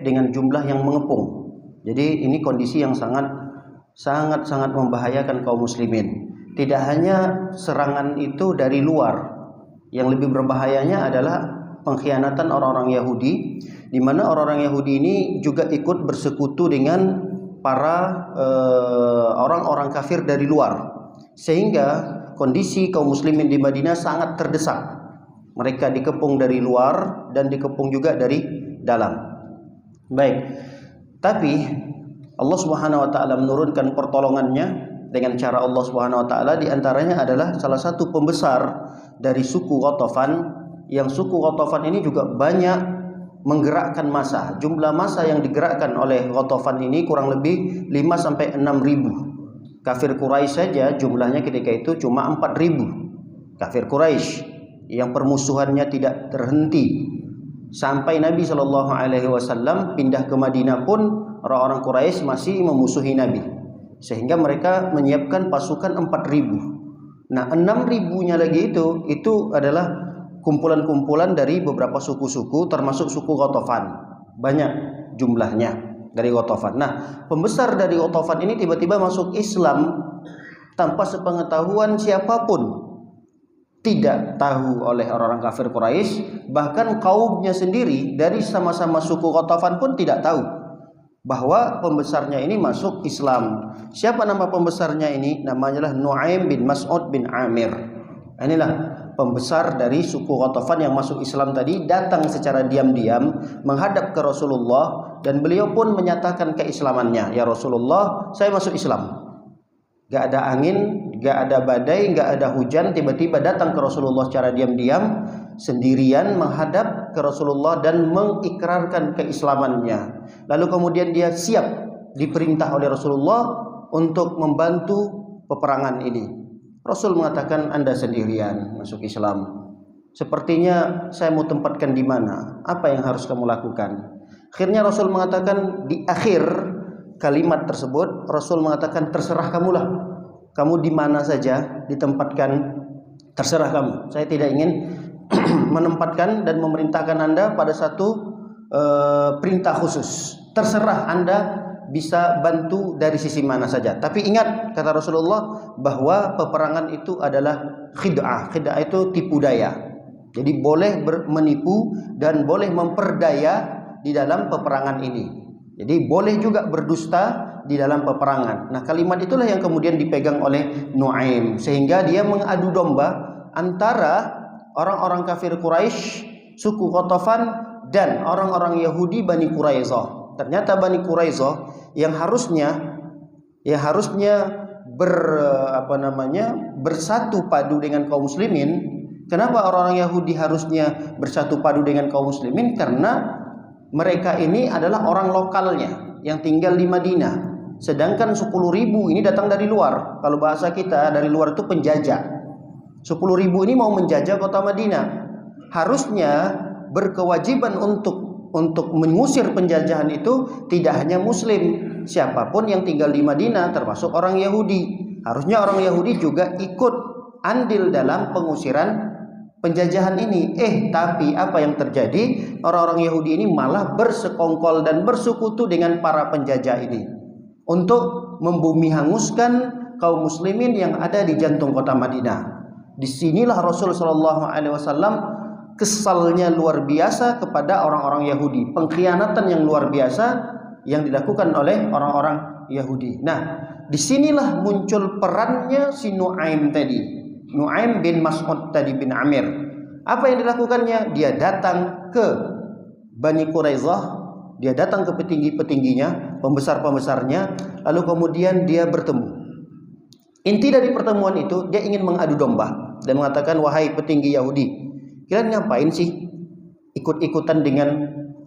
dengan jumlah yang mengepung. Jadi ini kondisi yang sangat membahayakan kaum muslimin. Tidak hanya serangan itu dari luar, yang lebih berbahayanya adalah pengkhianatan orang-orang Yahudi, di mana orang-orang Yahudi ini juga ikut bersekutu dengan para orang-orang kafir dari luar, sehingga kondisi kaum muslimin di Madinah sangat terdesak. Mereka dikepung dari luar dan dikepung juga dari dalam. Baik, tapi Allah Subhanahu wa taala menurunkan pertolongannya dengan cara Allah Subhanahu wa taala, di antaranya adalah salah satu pembesar dari suku Ghatafan, yang suku Ghatafan ini juga banyak menggerakkan massa. Jumlah massa yang digerakkan oleh Ghatafan ini kurang lebih 5 sampai 6 ribu. Kafir Quraisy saja jumlahnya ketika itu cuma 4 ribu. Kafir Quraisy yang permusuhannya tidak terhenti. Sampai Nabi Shallallahu Alaihi Wasallam pindah ke Madinah pun orang-orang Quraisy masih memusuhi Nabi, sehingga mereka menyiapkan pasukan 4.000. Nah, 6.000-nya lagi itu adalah kumpulan-kumpulan dari beberapa suku-suku, termasuk suku Ghatafan. Banyak jumlahnya dari Ghatafan. Nah, pembesar dari Ghatafan ini tiba-tiba masuk Islam tanpa sepengetahuan siapapun. Tidak tahu oleh orang-orang kafir Quraisy, bahkan kaumnya sendiri dari sama-sama suku Ghatafan pun tidak tahu bahwa pembesarnya ini masuk Islam. Siapa nama pembesarnya ini? Namanya Nuaim bin Mas'ud bin Amir. Inilah pembesar dari suku Ghatafan yang masuk Islam tadi, datang secara diam-diam menghadap ke Rasulullah, dan beliau pun menyatakan keislamannya. Ya Rasulullah, saya masuk Islam. Gak ada angin, gak ada badai, gak ada hujan, tiba-tiba datang ke Rasulullah secara diam-diam, sendirian menghadap ke Rasulullah dan mengikrarkan keislamannya. Lalu kemudian dia siap diperintah oleh Rasulullah untuk membantu peperangan ini. Rasul mengatakan, Anda sendirian masuk Islam. Sepertinya saya mau tempatkan di mana? Apa yang harus kamu lakukan? Akhirnya Rasul mengatakan, di akhir kalimat tersebut Rasul mengatakan, terserah kamulah, kamu di mana saja ditempatkan, terserah kamu. Saya tidak ingin menempatkan dan memerintahkan Anda pada satu perintah khusus. Terserah Anda bisa bantu dari sisi mana saja. Tapi ingat, kata Rasulullah, bahwa peperangan itu adalah khid'ah. Khid'ah itu tipu daya. Jadi boleh menipu dan boleh memperdaya di dalam peperangan ini. Jadi boleh juga berdusta di dalam peperangan. Nah, kalimat itulah yang kemudian dipegang oleh Nuaim, sehingga dia mengadu domba antara orang-orang kafir Quraisy, suku Ghatafan, dan orang-orang Yahudi Bani Quraisyah. Ternyata Bani Quraisyah yang harusnya bersatu padu dengan kaum muslimin. Kenapa orang-orang Yahudi harusnya bersatu padu dengan kaum muslimin? Karena mereka ini adalah orang lokalnya yang tinggal di Madinah. Sedangkan 10.000 ini datang dari luar. Kalau bahasa kita, dari luar itu penjajah. 10.000 ini mau menjajah kota Madinah. Harusnya berkewajiban untuk mengusir penjajahan itu tidak hanya muslim, siapapun yang tinggal di Madinah, termasuk orang Yahudi. Harusnya orang Yahudi juga ikut andil dalam pengusiran penjajahan ini. Tapi apa yang terjadi? Orang-orang Yahudi ini malah bersekongkol dan bersekutu dengan para penjajah ini untuk membumi hanguskan kaum muslimin yang ada di jantung kota Madinah. Disinilah Rasul Shallallahu Alaihi Wasallam kesalnya luar biasa kepada orang-orang Yahudi, pengkhianatan yang luar biasa yang dilakukan oleh orang-orang Yahudi. Nah, disinilah muncul perannya si Nuaim tadi, Nuaim bin Mas'ud tadi bin Amir. Apa yang dilakukannya? Dia datang ke Bani Quraisyah, dia datang ke petinggi-petingginya, pembesar-pembesarnya, lalu kemudian dia bertemu. Inti dari pertemuan itu, dia ingin mengadu domba dan mengatakan, wahai petinggi Yahudi, kalian ngapain sih ikut-ikutan dengan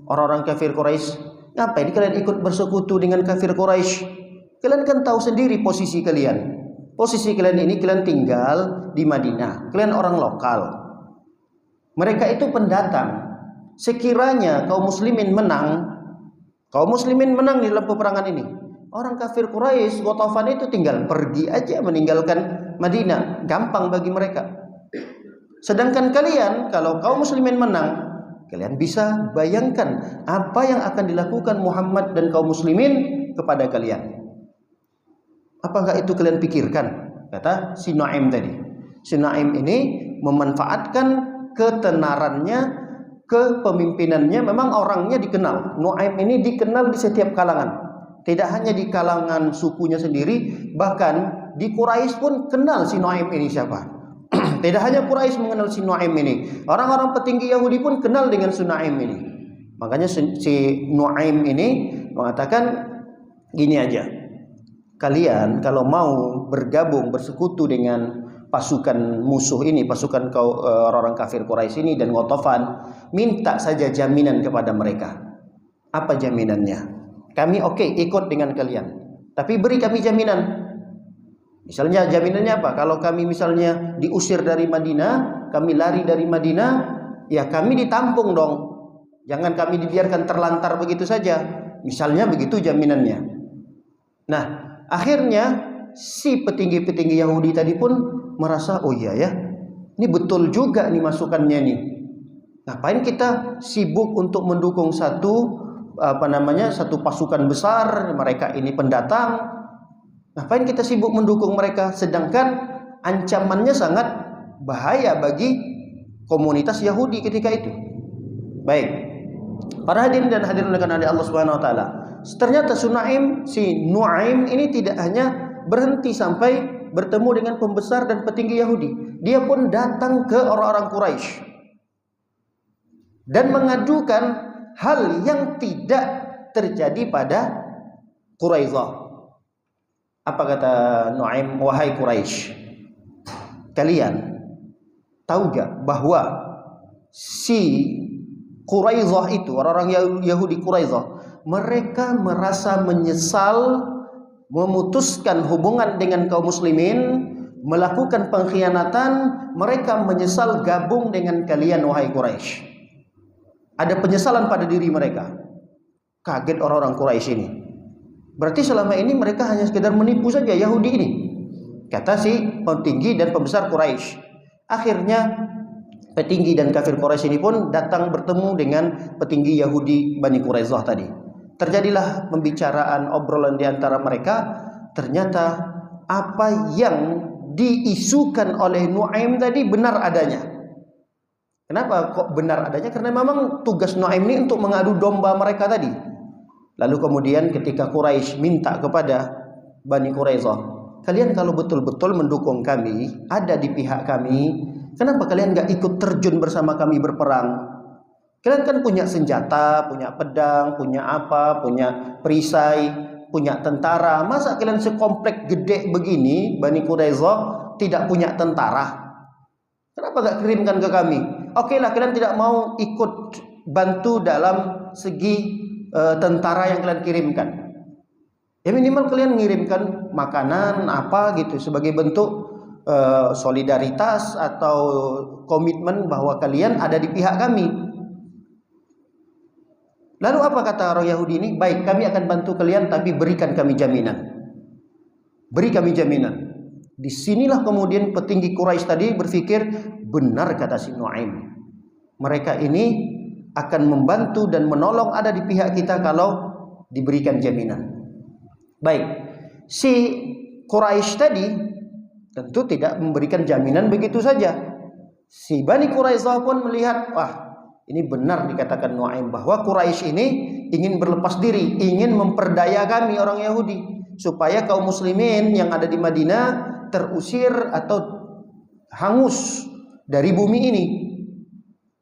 orang-orang kafir Quraisy? Ngapain kalian ikut bersekutu dengan kafir Quraisy? Kalian kan tahu sendiri posisi kalian. Posisi kalian ini, kalian tinggal di Madinah, kalian orang lokal. Mereka itu pendatang. Sekiranya kaum muslimin menang di dalam peperangan ini, orang kafir Quraisy, Ghatafan itu tinggal pergi aja meninggalkan Madinah, gampang bagi mereka. Sedangkan kalian, kalau kaum muslimin menang, kalian bisa bayangkan apa yang akan dilakukan Muhammad dan kaum muslimin kepada kalian. Apakah itu kalian pikirkan? Kata si Nuaim tadi. Si Nuaim ini memanfaatkan ketenarannya, kepemimpinannya. Memang orangnya dikenal. Nuaim ini dikenal di setiap kalangan. Tidak hanya di kalangan sukunya sendiri, bahkan di Quraisy pun kenal si Nuaim ini siapa. Tidak hanya Quraisy mengenal si Nuaim ini, orang-orang petinggi Yahudi pun kenal dengan si Nuaim ini. Makanya si Nuaim ini mengatakan gini aja, kalian kalau mau bergabung, bersekutu dengan pasukan musuh ini, pasukan orang-orang kafir Quraisy ini dan Ghatafan, minta saja jaminan kepada mereka. Apa jaminannya? Kami oke, ikut dengan kalian, tapi beri kami jaminan. Misalnya jaminannya apa? Kalau kami misalnya diusir dari Madinah, kami lari dari Madinah, ya kami ditampung dong. Jangan kami dibiarkan terlantar begitu saja. Misalnya begitu jaminannya. Nah, akhirnya si petinggi-petinggi Yahudi tadi pun merasa, oh iya ya, ini betul juga nih masukannya nih. Ngapain kita sibuk untuk mendukung satu pasukan besar, mereka ini pendatang. Ngapain kita sibuk mendukung mereka, sedangkan ancamannya sangat bahaya bagi komunitas Yahudi ketika itu. Baik, para hadirin dan hadirin oleh Allah Subhanahu wa taala. Ternyata si Nuaim ini tidak hanya berhenti sampai bertemu dengan pembesar dan petinggi Yahudi. Dia pun datang ke orang-orang Quraisy dan mengadukan hal yang tidak terjadi pada Quraisyah. Apa kata Nuaim? Wahai Quraisy, kalian tahu gak bahwa si Quraisyah itu, orang-orang Yahudi Quraisyah, mereka merasa menyesal memutuskan hubungan dengan kaum muslimin, melakukan pengkhianatan. Mereka menyesal gabung dengan kalian wahai Quraisy. Ada penyesalan pada diri mereka. Kaget orang-orang Quraisy ini. Berarti selama ini mereka hanya sekedar menipu saja Yahudi ini, kata si petinggi dan pembesar Quraisy. Akhirnya petinggi dan kafir Quraisy ini pun datang bertemu dengan petinggi Yahudi Bani Quraisyah tadi. Terjadilah pembicaraan, obrolan di antara mereka. Ternyata apa yang diisukan oleh Nuaim tadi benar adanya. Kenapa kok benar adanya? Karena memang tugas Nuaim ini untuk mengadu domba mereka tadi. Lalu kemudian ketika Quraisy minta kepada Bani Quraisyah, kalian kalau betul-betul mendukung kami, ada di pihak kami, kenapa kalian gak ikut terjun bersama kami berperang? Kalian kan punya senjata, punya pedang, punya apa, punya perisai, punya tentara. Masa kalian sekomplek gede begini, Bani Quraisyah, tidak punya tentara? Kenapa gak kirimkan ke kami? Oke lah, kalian tidak mau ikut bantu dalam segi tentara yang kalian kirimkan, ya minimal kalian mengirimkan makanan apa gitu sebagai bentuk solidaritas atau komitmen bahwa kalian ada di pihak kami. Lalu apa kata orang Yahudi ini? Baik, kami akan bantu kalian, tapi berikan kami jaminan. Beri kami jaminan. Disinilah kemudian petinggi Quraisy tadi berpikir, benar kata si Nuaim, mereka ini akan membantu dan menolong, ada di pihak kita kalau diberikan jaminan. Baik, si Quraisy tadi tentu tidak memberikan jaminan begitu saja. Si Bani Quraisyah pun melihat, wah ini benar dikatakan Nuaim bahwa Quraisy ini ingin berlepas diri, ingin memperdaya kami orang Yahudi, supaya kaum muslimin yang ada di Madinah terusir atau hangus dari bumi ini.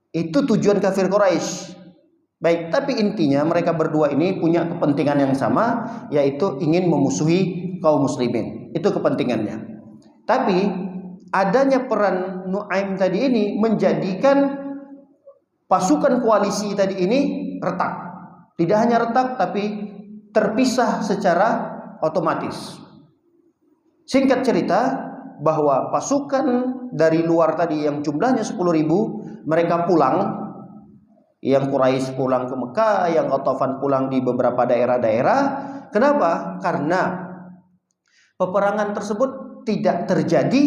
Itu tujuan kafir Quraisy. Baik, tapi intinya mereka berdua ini punya kepentingan yang sama, yaitu ingin memusuhi kaum muslimin. Itu kepentingannya. Tapi adanya peran Nuaim tadi ini menjadikan pasukan koalisi tadi ini retak. Tidak hanya retak, tapi terpisah secara otomatis. Singkat cerita, bahwa pasukan dari luar tadi yang jumlahnya 10.000, mereka pulang. Yang Quraisy pulang ke Mekah, yang Ghatafan pulang di beberapa daerah-daerah. Kenapa? Karena peperangan tersebut tidak terjadi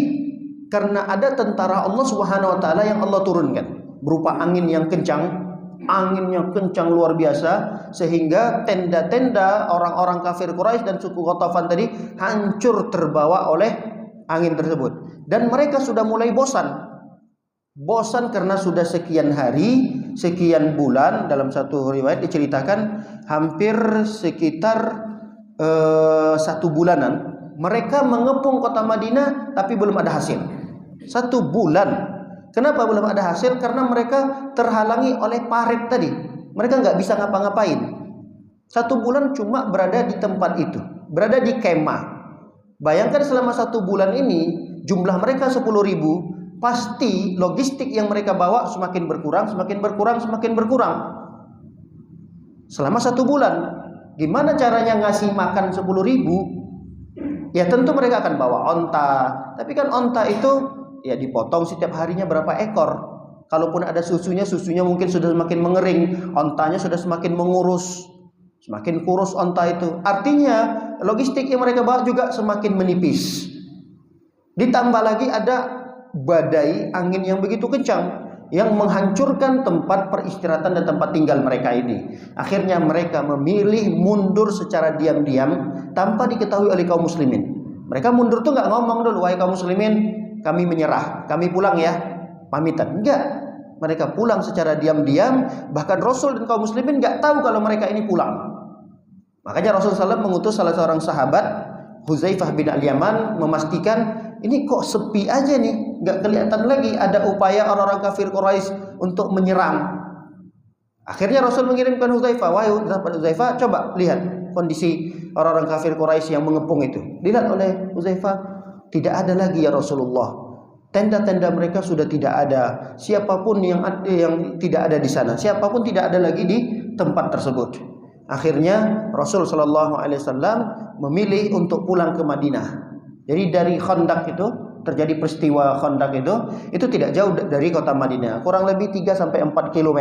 karena ada tentara Allah Subhanahu wa taala yang Allah turunkan berupa angin yang kencang, anginnya kencang luar biasa, sehingga tenda-tenda orang-orang kafir Quraisy dan suku Ghatafan tadi hancur terbawa oleh angin tersebut. Dan mereka sudah mulai bosan karena sudah sekian hari, sekian bulan. Dalam satu riwayat diceritakan hampir sekitar 1 bulanan mereka mengepung kota Madinah, tapi belum ada hasil. 1 bulan. Kenapa belum ada hasil? Karena mereka terhalangi oleh parit tadi. Mereka nggak bisa ngapa-ngapain. 1 bulan cuma berada di tempat itu, berada di kemah. Bayangkan selama 1 bulan ini jumlah mereka 10.000, pasti logistik yang mereka bawa semakin berkurang, semakin berkurang, semakin berkurang. Selama 1 bulan, gimana caranya ngasih makan 10.000? Ya tentu mereka akan bawa onta, tapi kan onta itu ya dipotong setiap harinya berapa ekor. Kalaupun ada susunya mungkin sudah semakin mengering, ontanya sudah semakin mengurus, semakin kurus onta itu. Artinya logistik yang mereka bawa juga semakin menipis. Ditambah lagi ada badai angin yang begitu kencang yang menghancurkan tempat peristirahatan dan tempat tinggal mereka ini. Akhirnya mereka memilih mundur secara diam-diam tanpa diketahui oleh kaum muslimin. Mereka mundur tuh nggak ngomong dulu, wahai kaum muslimin, kami menyerah, kami pulang ya, pamitan. Enggak, mereka pulang secara diam-diam. Bahkan Rasul dan kaum muslimin nggak tahu kalau mereka ini pulang. Makanya Rasulullah SAW mengutus salah seorang sahabat, Hudzaifah bin Al-Yaman, memastikan ini kok sepi aja nih, nggak kelihatan lagi ada upaya orang-orang kafir Quraisy untuk menyerang. Akhirnya Rasul mengirimkan Hudzaifah, wahai Hudzaifah, coba lihat kondisi orang-orang kafir Quraisy yang mengepung itu. Dilihat oleh Hudzaifah, tidak ada lagi ya Rasulullah. Tenda-tenda mereka sudah tidak ada. Siapapun yang tidak ada di sana, siapapun tidak ada lagi di tempat tersebut. Akhirnya Rasul Shallallahu Alaihi Wasallam memilih untuk pulang ke Madinah. Jadi dari Khandaq itu terjadi peristiwa Khandaq itu tidak jauh dari kota Madinah, kurang lebih 3-4 km.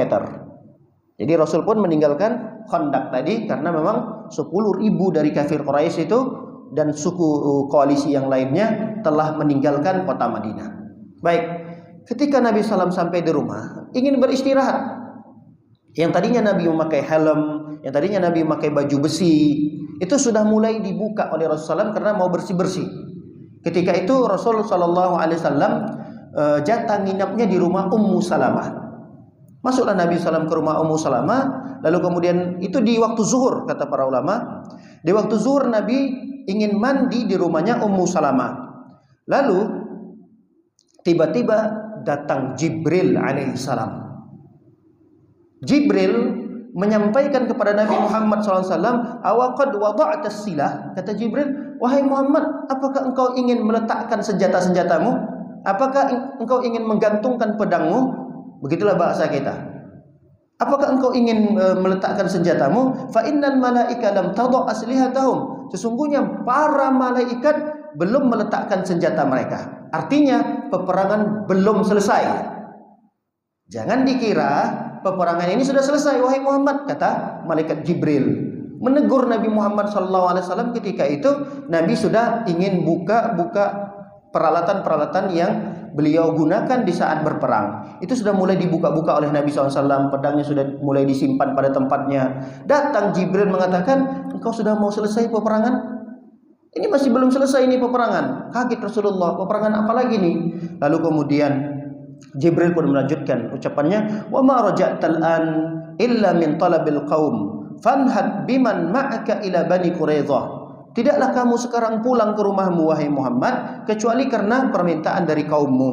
Jadi Rasul pun meninggalkan Khandaq tadi karena memang 10.000 dari kafir Quraisy itu dan suku koalisi yang lainnya telah meninggalkan kota Madinah. Baik, ketika Nabi SAW sampai di rumah ingin beristirahat. Yang tadinya Nabi memakai helm, yang tadinya Nabi memakai baju besi, itu sudah mulai dibuka oleh Rasulullah SAW karena mau bersih-bersih. Ketika itu Rasulullah SAW jatah nginapnya di rumah Ummu Salamah. Masuklah Nabi SAW ke rumah Ummu Salamah. Lalu kemudian itu di waktu zuhur, kata para ulama. Di waktu zuhur Nabi ingin mandi di rumahnya Ummu Salamah. Lalu tiba-tiba datang Jibril alaihissalam. Jibril menyampaikan kepada Nabi Muhammad SAW, awaqad wada'tas silah. Kata Jibril, wahai Muhammad, apakah engkau ingin meletakkan senjata-senjatamu? Apakah engkau ingin menggantungkan pedangmu? Begitulah bahasa kita. Apakah engkau ingin meletakkan senjatamu? Fa innal malaika lam tadha aslihatahum. Sesungguhnya para malaikat belum meletakkan senjata mereka. Artinya peperangan belum selesai. Jangan dikira peperangan ini sudah selesai, wahai Muhammad, kata malaikat Jibril. Menegur Nabi Muhammad SAW ketika itu. Nabi sudah ingin buka peralatan-peralatan yang beliau gunakan di saat berperang. Itu sudah mulai dibuka-buka oleh Nabi SAW. Pedangnya sudah mulai disimpan pada tempatnya. Datang Jibril mengatakan, engkau sudah mau selesai peperangan? Ini masih belum selesai ini peperangan. Kaget Rasulullah, peperangan apa lagi nih? Lalu kemudian Jibril pun melanjutkan ucapannya, wa ma raja'tal an illa min talabil qaum fanhad biman ma'aka ila bani Quraidzah. Tidaklah kamu sekarang pulang ke rumahmu wahai Muhammad kecuali karena permintaan dari kaummu.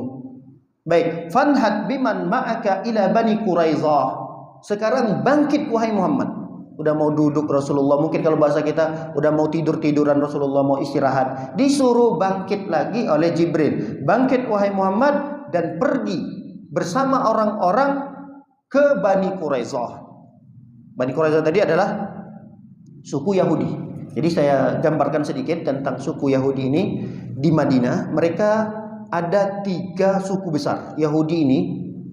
Baik, fanhad biman ma'aka ila bani Quraidzah. Sekarang bangkit wahai Muhammad. Udah mau duduk Rasulullah, mungkin kalau bahasa kita udah mau tidur-tiduran Rasulullah, mau istirahat, disuruh bangkit lagi oleh Jibril. Bangkit wahai Muhammad dan pergi bersama orang-orang ke Bani Quraidzah. Bani Quraidzah tadi adalah suku Yahudi. Jadi saya gambarkan sedikit tentang suku Yahudi ini di Madinah. Mereka ada 3 suku besar. Yahudi ini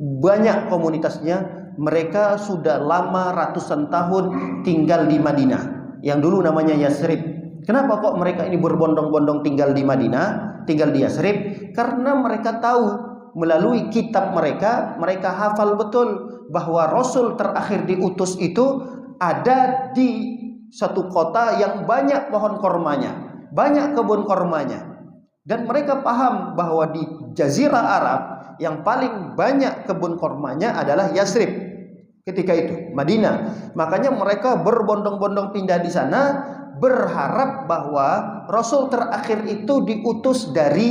banyak komunitasnya. Mereka sudah lama ratusan tahun tinggal di Madinah, yang dulu namanya Yasrib. Kenapa kok mereka ini berbondong-bondong tinggal di Madinah, tinggal di Yasrib? Karena mereka tahu melalui kitab mereka, mereka hafal betul bahwa Rasul terakhir diutus itu ada di satu kota yang banyak pohon kormanya, banyak kebun kormanya. Dan mereka paham bahwa di Jazirah Arab yang paling banyak kebun kormanya adalah Yasrib ketika itu, Madinah. Makanya mereka berbondong-bondong pindah di sana, berharap bahwa Rasul terakhir itu diutus dari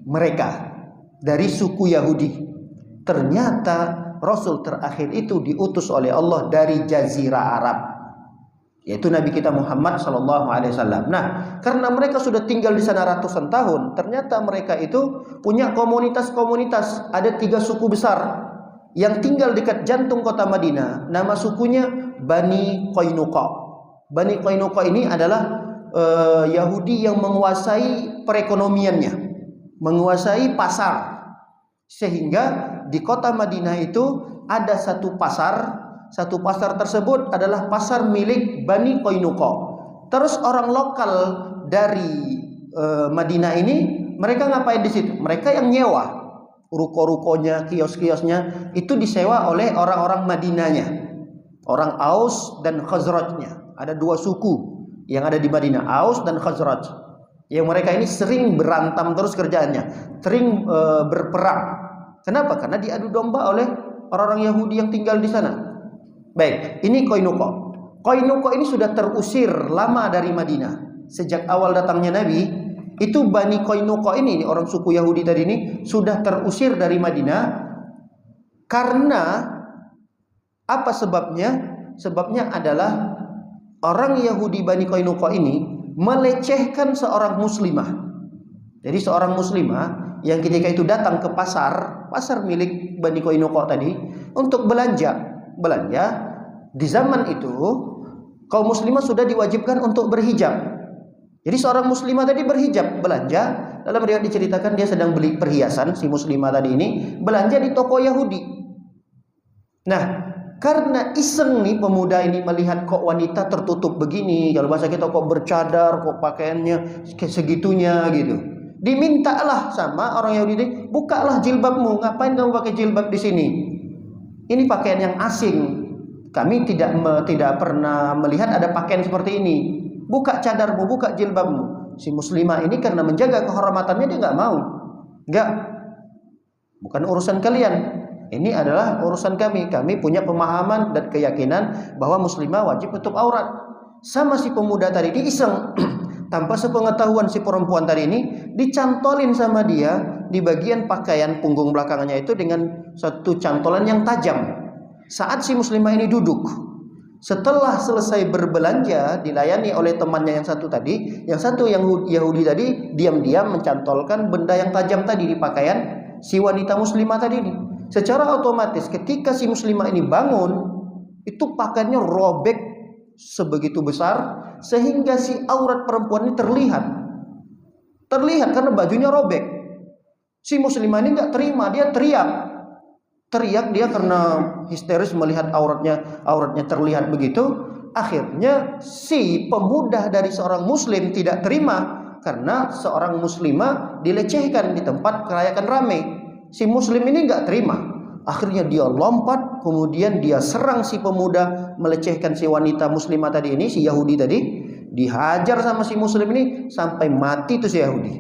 mereka, dari suku Yahudi. Ternyata Rasul terakhir itu diutus oleh Allah dari Jazirah Arab, yaitu Nabi kita Muhammad SAW. Nah, karena mereka sudah tinggal di sana ratusan tahun, ternyata mereka itu punya komunitas-komunitas. Ada 3 suku besar yang tinggal dekat jantung kota Madinah. Nama sukunya Bani Qainuqa. Bani Qainuqa ini adalah Yahudi yang menguasai perekonomiannya, menguasai pasar. Sehingga di kota Madinah itu ada satu pasar tersebut adalah pasar milik Bani Qainuqa. Terus orang lokal dari Madinah ini, mereka ngapain di situ? Mereka yang nyewa ruko-rukonya, kios-kiosnya itu disewa oleh orang-orang Madinahnya, orang Aus dan Khazrajnya. Ada 2 suku yang ada di Madinah, Aus dan Khazraj. Yang mereka ini sering berantam terus kerjaannya, sering berperang. Kenapa? Karena diadu domba oleh orang-orang Yahudi yang tinggal di sana. Baik, ini Qainuqa. Qainuqa ini sudah terusir lama dari Madinah. Sejak awal datangnya Nabi, itu Bani Qainuqa ini orang suku Yahudi tadi ini sudah terusir dari Madinah. Karena apa sebabnya? Sebabnya adalah orang Yahudi Bani Qainuqa ini melecehkan seorang muslimah. Jadi seorang muslimah yang ketika itu datang ke pasar milik Bani Qainuqa tadi untuk belanja. Di zaman itu kaum muslimah sudah diwajibkan untuk berhijab. Jadi seorang muslimah tadi berhijab belanja. Dalam riwayat diceritakan dia sedang beli perhiasan, si muslimah tadi ini belanja di toko Yahudi. Nah, karena iseng nih pemuda ini melihat kok wanita tertutup begini, kalau bahasa kita kok bercadar, kok pakaiannya segitunya gitu. Dimintalah sama orang Yahudi ini, bukalah jilbabmu. Ngapain kamu pakai jilbab di sini? Ini pakaian yang asing. Kami tidak pernah melihat ada pakaian seperti ini. Buka cadarmu, buka jilbabmu. Si muslimah ini karena menjaga kehormatannya dia nggak mau. Nggak, bukan urusan kalian. Ini adalah urusan kami. Kami punya pemahaman dan keyakinan bahwa muslimah wajib tutup aurat. Sama si pemuda tadi diiseng. Tanpa sepengetahuan si perempuan tadi ini, dicantolin sama dia di bagian pakaian punggung belakangnya itu dengan satu cantolan yang tajam. Saat si muslimah ini duduk, setelah selesai berbelanja, dilayani oleh temannya yang satu tadi, yang satu yang Yahudi tadi diam-diam mencantolkan benda yang tajam tadi di pakaian si wanita muslimah tadi ini. Secara otomatis ketika si muslimah ini bangun, itu pakaiannya robek sebegitu besar sehingga si aurat perempuan ini terlihat karena bajunya robek. Si muslimah ini nggak terima, dia teriak dia karena histeris melihat auratnya terlihat begitu. Akhirnya si pemuda dari seorang muslim tidak terima karena seorang muslimah dilecehkan di tempat kerayakan ramai. Si muslim ini nggak terima. Akhirnya dia lompat, kemudian dia serang si pemuda, melecehkan si wanita muslimah tadi ini, si Yahudi tadi, dihajar sama si muslim ini sampai mati tuh si Yahudi.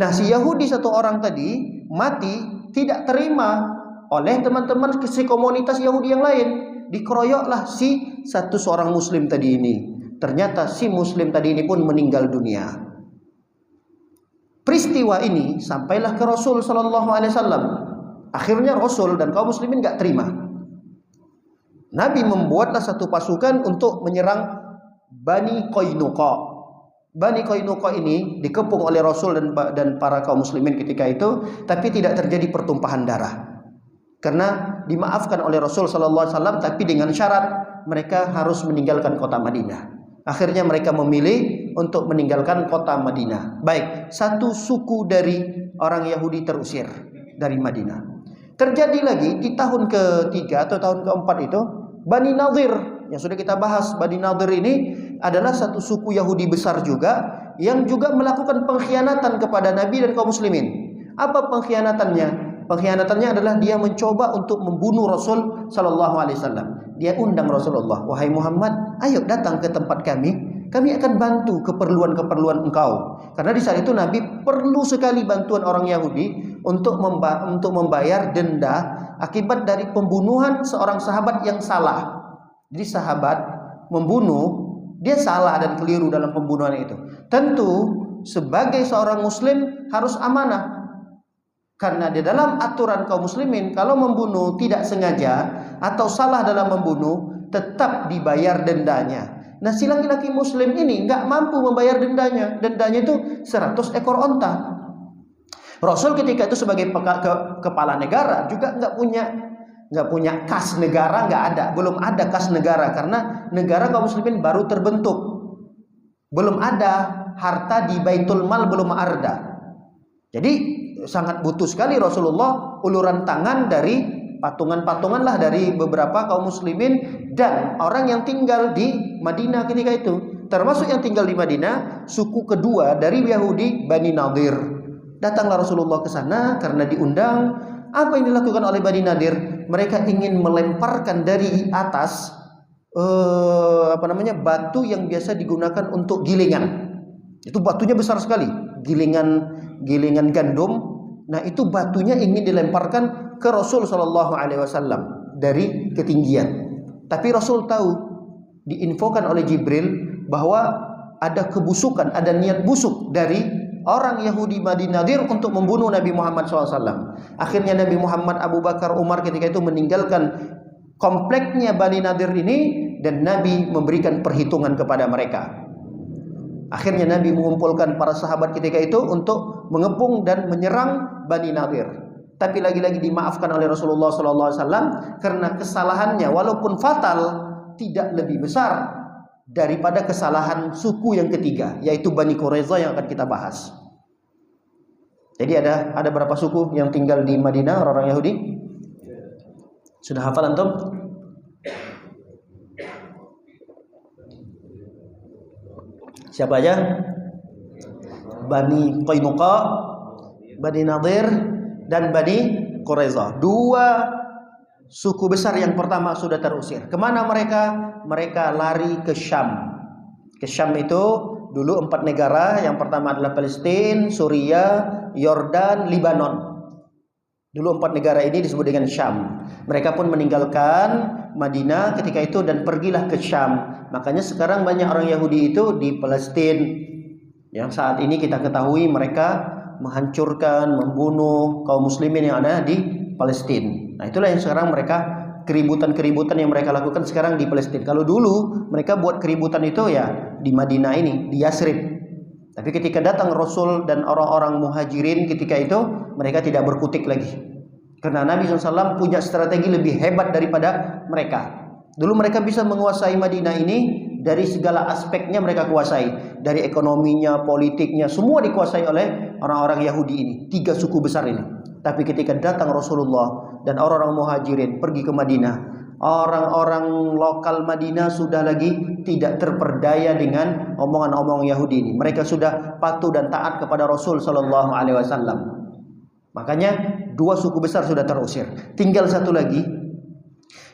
Nah, si Yahudi satu orang tadi mati tidak terima oleh teman-teman si komunitas Yahudi yang lain. Dikeroyoklah si seorang muslim tadi ini. Ternyata si muslim tadi ini pun meninggal dunia. Peristiwa ini sampailah ke Rasul sallallahu alaihi wasallam. Akhirnya Rasul dan kaum muslimin gak terima. Nabi membuatlah satu pasukan untuk menyerang Bani Qainuqa. Bani Qainuqa ini dikepung oleh Rasul dan para kaum muslimin ketika itu, tapi tidak terjadi pertumpahan darah. Karena dimaafkan oleh Rasul sallallahu alaihi wasallam, tapi dengan syarat mereka harus meninggalkan kota Madinah. Akhirnya mereka memilih untuk meninggalkan kota Madinah. Baik, satu suku dari orang Yahudi terusir dari Madinah. Terjadi lagi di tahun ketiga atau tahun keempat itu Bani Nadir yang sudah kita bahas. Bani Nadir ini adalah satu suku Yahudi besar juga yang juga melakukan pengkhianatan kepada Nabi dan kaum muslimin. Apa pengkhianatannya? Pengkhianatannya adalah dia mencoba untuk membunuh Rasul sallallahu alaihi wasallam. Dia undang Rasulullah, "Wahai Muhammad, ayo datang ke tempat kami. Kami akan bantu keperluan-keperluan engkau." Karena di saat itu Nabi perlu sekali bantuan orang Yahudi untuk membayar denda akibat dari pembunuhan seorang sahabat yang salah. Jadi sahabat membunuh, dia salah dan keliru dalam pembunuhan itu. Tentu sebagai seorang muslim harus amanah. Karena di dalam aturan kaum muslimin, kalau membunuh tidak sengaja atau salah dalam membunuh, tetap dibayar dendanya. Nah, si laki-laki muslim ini nggak mampu membayar dendanya. Dendanya itu 100 ekor onta. Rasul ketika itu sebagai kepala negara juga nggak punya kas negara, nggak ada, belum ada kas negara karena negara kaum muslimin baru terbentuk, belum ada harta di Baitul Mal, belum ada. Jadi sangat butuh sekali Rasulullah uluran tangan dari patungan-patungan lah dari beberapa kaum muslimin dan orang yang tinggal di Madinah ketika itu, termasuk yang tinggal di Madinah suku kedua dari Yahudi, Bani Nadir. Datanglah Rasulullah ke sana karena diundang. Apa yang dilakukan oleh Bani Nadir? Mereka ingin melemparkan dari atas batu yang biasa digunakan untuk gilingan. Itu batunya besar sekali, gilingan gandum. Nah, itu batunya ingin dilemparkan ke Rasul sallallahu alaihi wasallam dari ketinggian. Tapi Rasul tahu, diinfokan oleh Jibril bahwa ada kebusukan, ada niat busuk dari orang Yahudi Bani Nadir untuk membunuh Nabi Muhammad SAW. Akhirnya Nabi Muhammad, Abu Bakar, Umar ketika itu meninggalkan kompleknya Bani Nadir ini dan Nabi memberikan perhitungan kepada mereka. Akhirnya Nabi mengumpulkan para sahabat ketika itu untuk mengepung dan menyerang Bani Nadir. Tapi lagi-lagi dimaafkan oleh Rasulullah SAW karena kesalahannya walaupun fatal tidak lebih besar daripada kesalahan suku yang ketiga, yaitu Bani Quraiza yang akan kita bahas. Jadi ada berapa suku yang tinggal di Madinah, orang Yahudi? Sudah hafal antum? Siapa aja? Bani Qainuqa, Bani Nadir, dan Bani Quraiza. Dua suku besar yang pertama sudah terusir. Kemana mereka? Mereka lari ke Syam. Ke Syam itu dulu 4 negara. Yang pertama adalah Palestina, Suriah, Yordan, Libanon. Dulu 4 negara ini disebut dengan Syam. Mereka pun meninggalkan Madinah ketika itu dan pergilah ke Syam. Makanya sekarang banyak orang Yahudi itu di Palestina. Yang saat ini kita ketahui mereka menghancurkan, membunuh kaum muslimin yang ada di Palestina. Nah, itulah yang sekarang mereka keributan-keributan yang mereka lakukan sekarang di Palestina. Kalau dulu mereka buat keributan itu ya di Madinah ini, di Yasrib. Tapi ketika datang Rasul dan orang-orang muhajirin ketika itu, mereka tidak berkutik lagi. Karena Nabi SAW punya strategi lebih hebat daripada mereka. Dulu mereka bisa menguasai Madinah ini dari segala aspeknya, mereka kuasai. Dari ekonominya, politiknya, semua dikuasai oleh orang-orang Yahudi ini. 3 suku besar ini. Tapi ketika datang Rasulullah dan orang-orang muhajirin pergi ke Madinah, orang-orang lokal Madinah sudah lagi tidak terperdaya dengan omongan-omongan Yahudi ini. Mereka sudah patuh dan taat kepada Rasul sallallahu alaihi wasallam. Makanya 2 suku besar sudah terusir. Tinggal 1 lagi.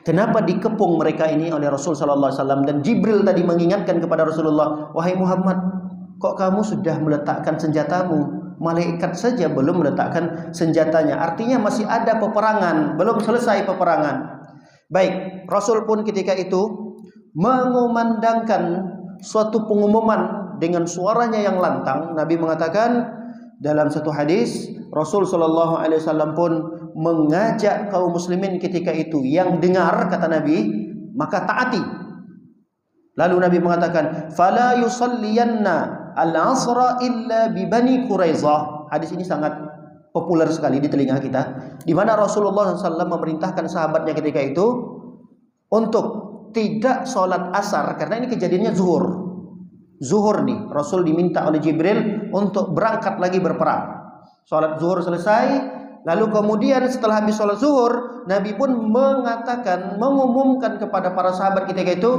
Kenapa dikepung mereka ini oleh Rasul sallallahu alaihi wasallam, dan Jibril tadi mengingatkan kepada Rasulullah, "Wahai Muhammad, kok kamu sudah meletakkan senjatamu? Malaikat saja belum meletakkan senjatanya." Artinya masih ada peperangan, belum selesai peperangan. Baik, Rasul pun ketika itu mengumandangkan suatu pengumuman dengan suaranya yang lantang. Nabi mengatakan dalam satu hadis, Rasul sallallahu alaihi wasallam pun mengajak kaum muslimin ketika itu, yang dengar kata Nabi, maka taati. Lalu Nabi mengatakan, "Fala yusalliyanna al-'asra illa bi Bani Quraiza." Hadis ini sangat populer sekali di telinga kita, di mana Rasulullah SAW memerintahkan sahabatnya ketika itu untuk tidak sholat asar, karena ini kejadiannya zuhur nih. Rasul diminta oleh Jibril untuk berangkat lagi berperang. Sholat zuhur selesai, lalu kemudian setelah habis sholat zuhur, Nabi pun mengumumkan kepada para sahabat ketika itu,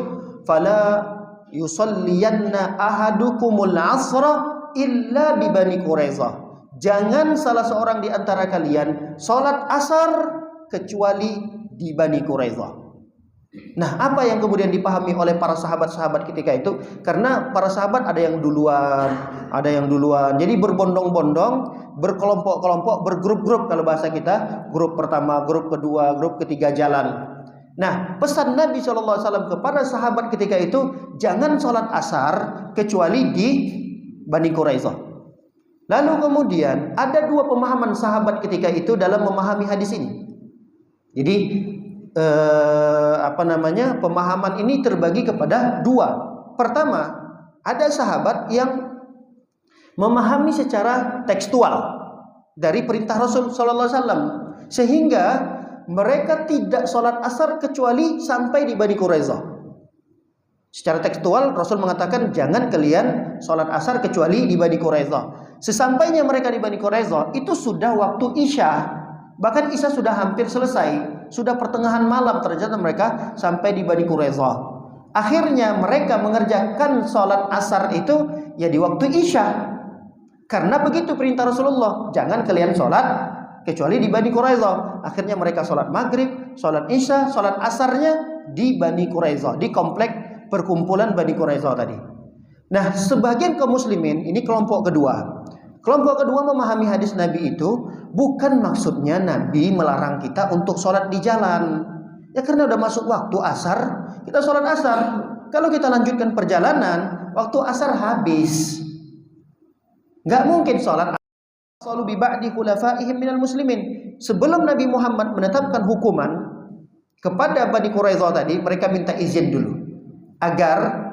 "Fala yusalliyanna ahadukumul asra illa bi Bani Quraiza." jangan salah seorang di antara kalian sholat asar kecuali di Bani Quraidah. Nah, apa yang kemudian dipahami oleh para sahabat-sahabat ketika itu? Karena para sahabat ada yang duluan. Jadi berbondong-bondong, berkelompok-kelompok, bergrup-grup kalau bahasa kita. Grup pertama, grup kedua, grup ketiga jalan. Nah, pesan Nabi SAW kepada sahabat ketika itu, jangan sholat asar kecuali di Bani Quraidah. Lalu kemudian ada dua pemahaman sahabat ketika itu dalam memahami hadis ini. Jadi pemahaman ini terbagi kepada dua. Pertama, ada sahabat yang memahami secara tekstual dari perintah Rasul sallallahu alaihi wasallam, sehingga mereka tidak sholat asar kecuali sampai di Bani Quraidah. Secara tekstual Rasul mengatakan jangan kalian sholat asar kecuali di Bani Quraidah. Sesampainya mereka di Bani Quraidah itu sudah waktu Isya, bahkan Isya sudah hampir selesai, sudah pertengahan malam ternyata mereka sampai di Bani Quraidah. Akhirnya mereka mengerjakan sholat asar itu ya di waktu Isya, karena begitu perintah Rasulullah, jangan kalian sholat kecuali di Bani Quraidah. Akhirnya mereka sholat maghrib, sholat Isya, sholat asarnya di Bani Quraidah, di komplek perkumpulan Bani Quraidah tadi. Nah, sebagian kaum muslimin, ini kelompok kedua. Kelompok kedua memahami hadis Nabi itu bukan maksudnya Nabi melarang kita untuk sholat di jalan. Ya karena udah masuk waktu asar, kita sholat asar. Kalau kita lanjutkan perjalanan, waktu asar habis. Nggak mungkin sholat asar bi ba'di khulafaihim minal muslimin. Sebelum Nabi Muhammad menetapkan hukuman kepada Bani Quraidah tadi, mereka minta izin dulu agar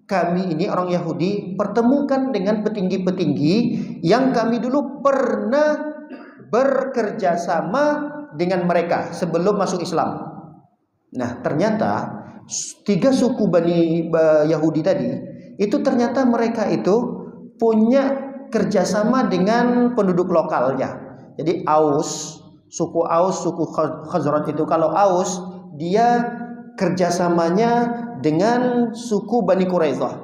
kami ini orang Yahudi pertemukan dengan petinggi-petinggi yang kami dulu pernah bekerja sama dengan mereka sebelum masuk Islam. Nah, ternyata tiga suku Bani Yahudi tadi itu ternyata mereka itu punya kerjasama dengan penduduk lokalnya. Jadi suku Aus, suku Khazraj itu, kalau Aus dia kerjasamanya dengan suku Bani Quraidah.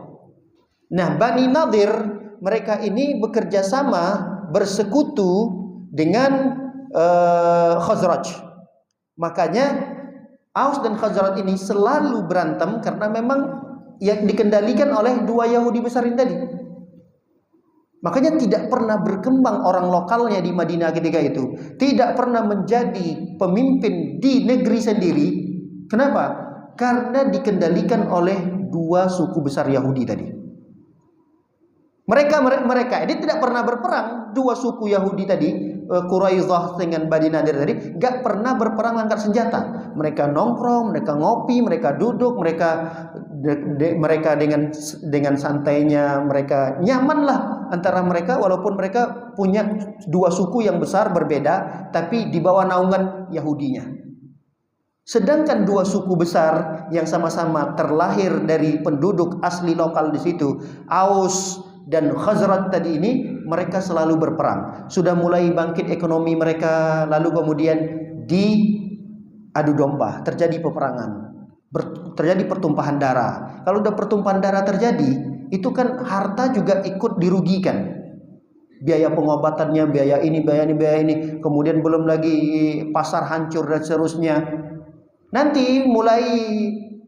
Nah, Bani Nadir mereka ini bekerja sama, bersekutu dengan Khazraj. Makanya Aus dan Khazraj ini selalu berantem karena memang yang dikendalikan oleh dua Yahudi besar ini tadi. Makanya tidak pernah berkembang orang lokalnya di Madinah ketika itu. Tidak pernah menjadi pemimpin di negeri sendiri. Kenapa? Karena dikendalikan oleh dua suku besar Yahudi tadi. Mereka ini tidak pernah berperang. Dua suku Yahudi tadi, Quraidah dengan Bani Nadir tadi, gak pernah berperang angkat senjata. Mereka nongkrong, mereka ngopi, mereka duduk, mereka dengan santainya, mereka nyaman lah antara mereka, walaupun mereka punya dua suku yang besar berbeda, tapi di bawah naungan Yahudinya. Sedangkan dua suku besar yang sama-sama terlahir dari penduduk asli lokal di situ, Aus dan Khazraj tadi ini, mereka selalu berperang. Sudah mulai bangkit ekonomi mereka, lalu kemudian diadu domba, terjadi peperangan, terjadi pertumpahan darah. Kalau udah pertumpahan darah terjadi, itu kan harta juga ikut dirugikan. Biaya pengobatannya, biaya ini, kemudian belum lagi pasar hancur dan seterusnya. Nanti mulai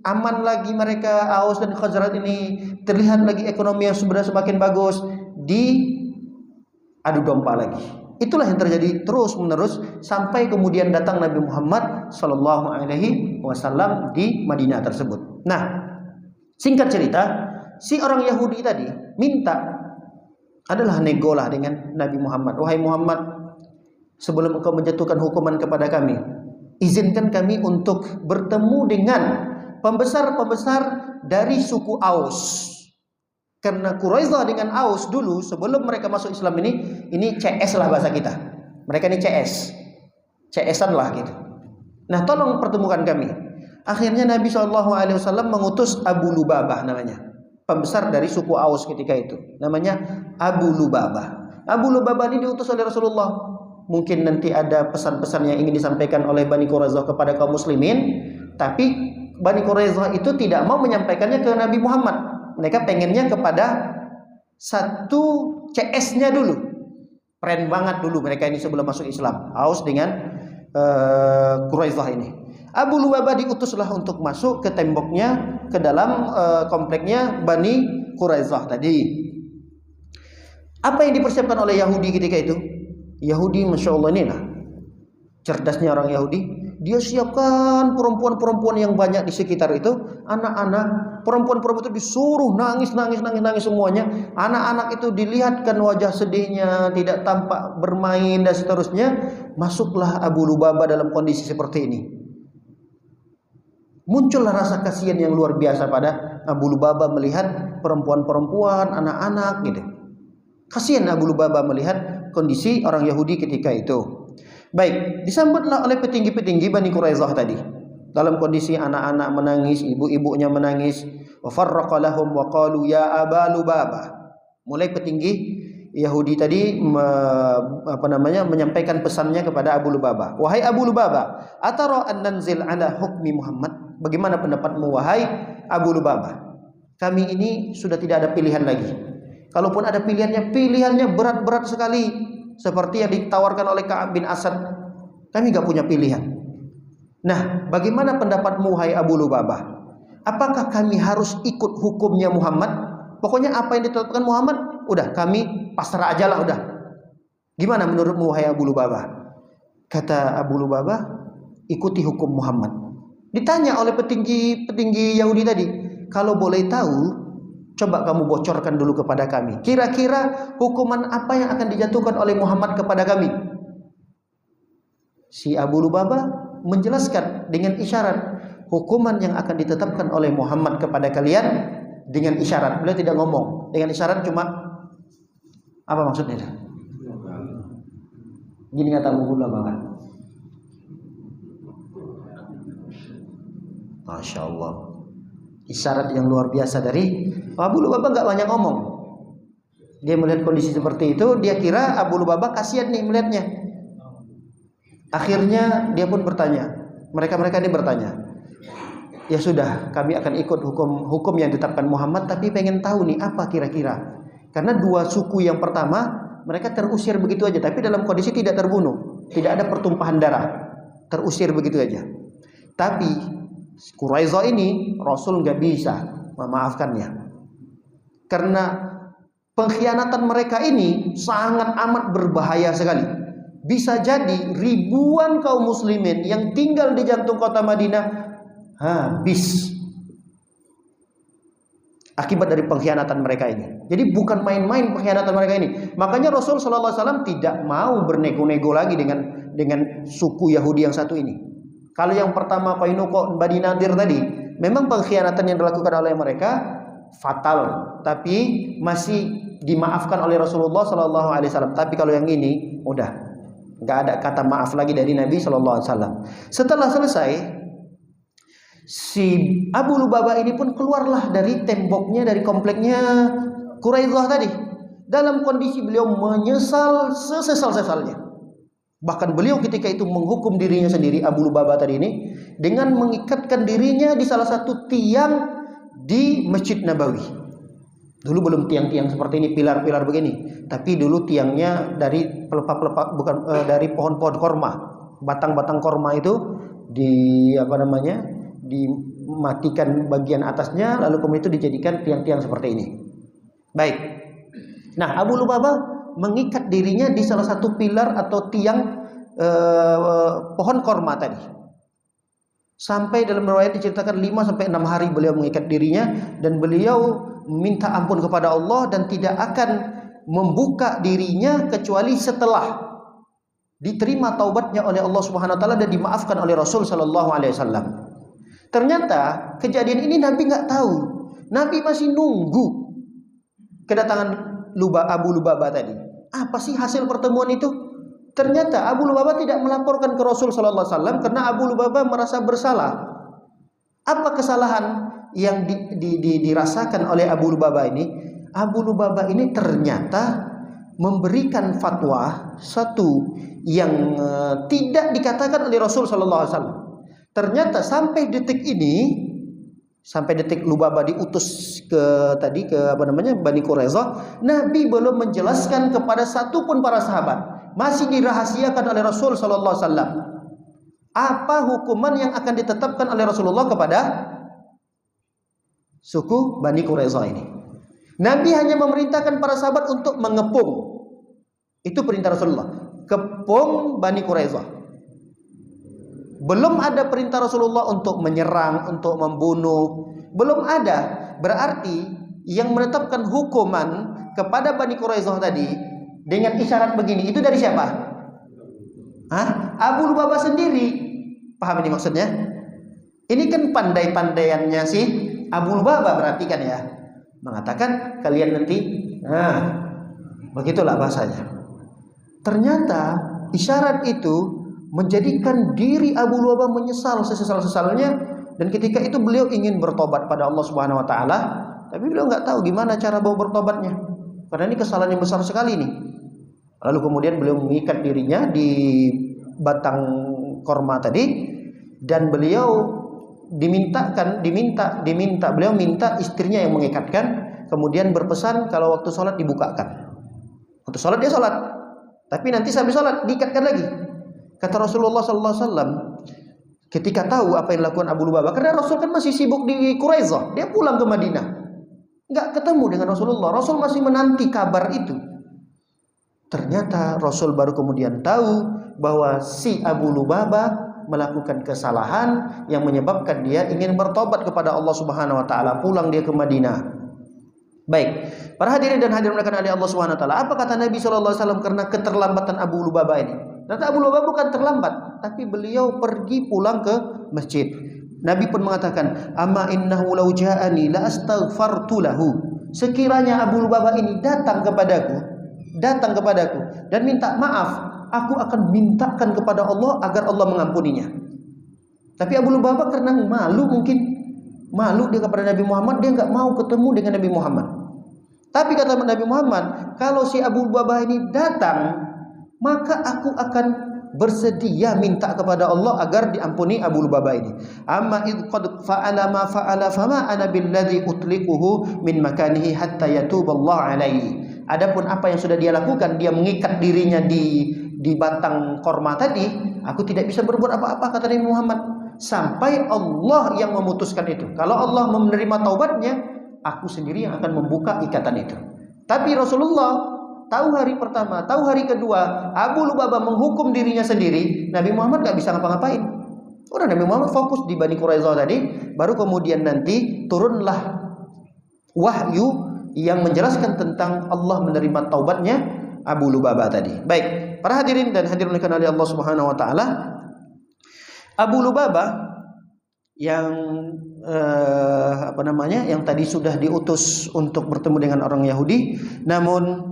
aman lagi mereka, Aus dan Khazraj ini, terlihat lagi ekonomi yang sudah semakin bagus, di adu domba lagi. Itulah yang terjadi terus menerus sampai kemudian datang Nabi Muhammad SAW di Madinah tersebut. Nah, singkat cerita, si orang Yahudi tadi minta, adalah negolah dengan Nabi Muhammad. Wahai Muhammad, sebelum engkau menjatuhkan hukuman kepada kami, izinkan kami untuk bertemu dengan pembesar-pembesar dari suku Aus. Karena Quraidah dengan Aus dulu sebelum mereka masuk Islam ini CS lah bahasa kita. Mereka ini CS-an lah gitu. Nah, tolong pertemukan kami. Akhirnya Nabi SAW mengutus Abu Lubabah namanya, pembesar dari suku Aus ketika itu. Namanya Abu Lubabah. Abu Lubabah ini diutus oleh Rasulullah. Mungkin nanti ada pesan-pesan yang ingin disampaikan oleh Bani Quraidah kepada kaum muslimin, tapi Bani Quraidah itu tidak mau menyampaikannya ke Nabi Muhammad. Mereka pengennya kepada satu CS-nya dulu. Keren banget dulu mereka ini sebelum masuk Islam. Aus dengan Quraisyah ini. Abu Lubabah diutuslah untuk masuk ke temboknya, ke dalam kompleknya Bani Quraisyah tadi. Apa yang dipersiapkan oleh Yahudi ketika itu? Yahudi, Masya Allah, ini lah cerdasnya orang Yahudi. Dia siapkan perempuan-perempuan yang banyak di sekitar itu, anak-anak. Perempuan-perempuan itu disuruh nangis semuanya. Anak-anak itu dilihatkan wajah sedihnya, tidak tampak bermain dan seterusnya. Masuklah Abu Lubabah dalam kondisi seperti ini. Muncullah rasa kasihan yang luar biasa pada Abu Lubabah melihat perempuan-perempuan, anak-anak gitu. Kasihan Abu Lubabah melihat kondisi orang Yahudi ketika itu. Baik, disambutlah oleh petinggi-petinggi Bani Quraisyah tadi. Dalam kondisi anak-anak menangis, ibu-ibunya menangis. Wa farraqa lahum wa qalu ya Aba Lubabah. Mulai petinggi Yahudi tadi menyampaikan pesannya kepada Abu Lubabah. Wahai Abu Lubabah, atara an nanzil ala hukmi Muhammad? Bagaimana pendapatmu wahai Abu Lubabah? Kami ini sudah tidak ada pilihan lagi. Kalaupun ada pilihannya berat-berat sekali. Seperti yang ditawarkan oleh Ka'ab bin Asad. Kami gak punya pilihan. Nah, bagaimana pendapatmu wahai Abu Lubabah? Apakah kami harus ikut hukumnya Muhammad? Pokoknya apa yang ditetapkan Muhammad, udah kami pasrah aja lah udah. Gimana menurutmu wahai Abu Lubabah? Kata Abu Lubabah, ikuti hukum Muhammad. Ditanya oleh petinggi Yahudi tadi, kalau boleh tahu, coba kamu bocorkan dulu kepada kami. Kira-kira hukuman apa yang akan dijatuhkan oleh Muhammad kepada kami? Si Abu Lubabah menjelaskan dengan isyarat hukuman yang akan ditetapkan oleh Muhammad kepada kalian dengan isyarat. Beliau tidak ngomong. Dengan isyarat cuma apa maksudnya? Gini kata Abu Lubabah. Masya Allah. Isyarat yang luar biasa dari Abu Lubabah, nggak banyak ngomong. Dia melihat kondisi seperti itu, dia kira Abu Lubabah kasihan nih melihatnya. Akhirnya dia pun bertanya. Mereka ini bertanya. Ya sudah, kami akan ikut hukum yang ditetapkan Muhammad, tapi pengen tahu nih apa kira-kira. Karena dua suku yang pertama mereka terusir begitu aja, tapi dalam kondisi tidak terbunuh, tidak ada pertumpahan darah, terusir begitu aja. Tapi Quraisyah ini Rasul nggak bisa memaafkannya, karena pengkhianatan mereka ini sangat amat berbahaya sekali. Bisa jadi ribuan kaum muslimin yang tinggal di jantung kota Madinah habis akibat dari pengkhianatan mereka ini. Jadi bukan main-main pengkhianatan mereka ini. Makanya Rasul SAW tidak mau bernego-nego lagi dengan suku Yahudi yang satu ini. Kalau yang pertama Qainuqa Bani Nadir tadi, memang pengkhianatan yang dilakukan oleh mereka fatal, tapi masih dimaafkan oleh Rasulullah SAW. Tapi kalau yang ini udah nggak ada kata maaf lagi dari Nabi SAW. Setelah selesai, si Abu Lubabah ini pun keluarlah dari temboknya, dari kompleknya Quraisyah tadi, dalam kondisi beliau menyesal sesesal-sesalnya. Bahkan beliau ketika itu menghukum dirinya sendiri, Abu Lubabah tadi ini, dengan mengikatkan dirinya di salah satu tiang di Masjid Nabawi. Dulu belum tiang-tiang seperti ini, pilar-pilar begini, tapi dulu tiangnya dari pelepah-pelepah, bukan dari pohon-pohon korma, batang-batang korma itu dimatikan bagian atasnya, lalu kemudian itu dijadikan tiang-tiang seperti ini. Baik. Nah, Abu Lubabah mengikat dirinya di salah satu pilar atau tiang pohon korma tadi. Sampai dalam riwayat diceritakan 5-6 hari beliau mengikat dirinya, dan beliau minta ampun kepada Allah dan tidak akan membuka dirinya kecuali setelah diterima taubatnya oleh Allah Subhanahu wa taala dan dimaafkan oleh Rasul sallallahu alaihi wasallam. Ternyata kejadian ini Nabi nggak tahu. Nabi masih nunggu kedatangan Abu Lubabah tadi. Apa sih hasil pertemuan itu? Ternyata Abu Lubabah tidak melaporkan ke Rasul sallallahu alaihi wasallam karena Abu Lubabah merasa bersalah. Apa kesalahan yang dirasakan oleh Abu Lubabah ini? Abu Lubabah ini ternyata memberikan fatwa satu yang tidak dikatakan oleh Rasul sallallahu alaihi wasallam. Ternyata sampai detik ini sampai detik Lubabah diutus ke Bani Quraisyah, Nabi belum menjelaskan kepada satupun para sahabat, masih dirahasiakan oleh Rasul sallallahu alaihi wasallam, apa hukuman yang akan ditetapkan oleh Rasulullah kepada suku Bani Quraisyah ini. Nabi hanya memerintahkan para sahabat untuk mengepung. Itu perintah Rasulullah, kepung Bani Quraisyah. Belum ada perintah Rasulullah untuk menyerang, untuk membunuh. Belum ada. Berarti yang menetapkan hukuman kepada Bani Quraisyah tadi dengan isyarat begini, itu dari siapa? Abu Lubabah sendiri. Paham ini maksudnya? Ini kan pandai-pandaiannya si Abu Lubabah, berarti kan ya. Mengatakan kalian nanti, begitulah bahasanya. Ternyata isyarat itu menjadikan diri Abu Lubabah menyesal sesesal-sesalnya, dan ketika itu beliau ingin bertobat pada Allah Subhanahu wa taala, tapi beliau nggak tahu gimana cara bertobatnya. Karena ini kesalahan yang besar sekali nih. Lalu kemudian beliau mengikat dirinya di batang korma tadi, dan beliau beliau minta istrinya yang mengikatkan, kemudian berpesan kalau waktu sholat dibukakan. Waktu sholat dia sholat, tapi nanti sambil sholat diikatkan lagi. Kata Rasulullah sallallahu alaihi wasallam ketika tahu apa yang dilakukan Abu Lubabah, karena Rasul kan masih sibuk di Quraisyah, dia pulang ke Madinah, nggak ketemu dengan Rasulullah. Rasul masih menanti kabar itu. Ternyata Rasul baru kemudian tahu bahwa si Abu Lubabah melakukan kesalahan yang menyebabkan dia ingin bertobat kepada Allah Subhanahu wa taala, pulang dia ke Madinah. Baik, para hadirin dan hadirin oleh Allah Subhanahu wa taala, apa kata Nabi sallallahu alaihi wasallam karena keterlambatan Abu Lubabah ini? Ternyata Abu Lubabah bukan terlambat, tapi beliau pergi pulang ke masjid. Nabi pun mengatakan, "Amma innahu law ja'ani la astaghfartu lahu." Sekiranya Abu Lubabah ini datang kepadaku dan minta maaf, aku akan mintakan kepada Allah agar Allah mengampuninya. Tapi Abu Lubabah karena malu dia kepada Nabi Muhammad, dia nggak mau ketemu dengan Nabi Muhammad. Tapi kata Nabi Muhammad, kalau si Abu Lubabah ini datang, maka aku akan bersedia minta kepada Allah agar diampuni Abu Lubabah ini. Amma id qad fa'ala ma fa'ala fama ana billadzi utliquhu min makanihi hatta yatuballahu alaihi. Adapun apa yang sudah dia lakukan, dia mengikat dirinya di batang korma tadi, aku tidak bisa berbuat apa-apa kata Nabi Muhammad, sampai Allah yang memutuskan itu. Kalau Allah menerima taubatnya, aku sendiri yang akan membuka ikatan itu. Tapi Rasulullah tahu hari pertama, tahu hari kedua, Abu Lubabah menghukum dirinya sendiri, Nabi Muhammad gak bisa ngapa-ngapain. Udah, Nabi Muhammad fokus di Bani Quraisyah tadi, baru kemudian nanti turunlah wahyu yang menjelaskan tentang Allah menerima taubatnya Abu Lubabah tadi. Baik, para hadirin dan hadirin oleh Allah Subhanahu wa taala, Abu Lubabah yang yang tadi sudah diutus untuk bertemu dengan orang Yahudi, namun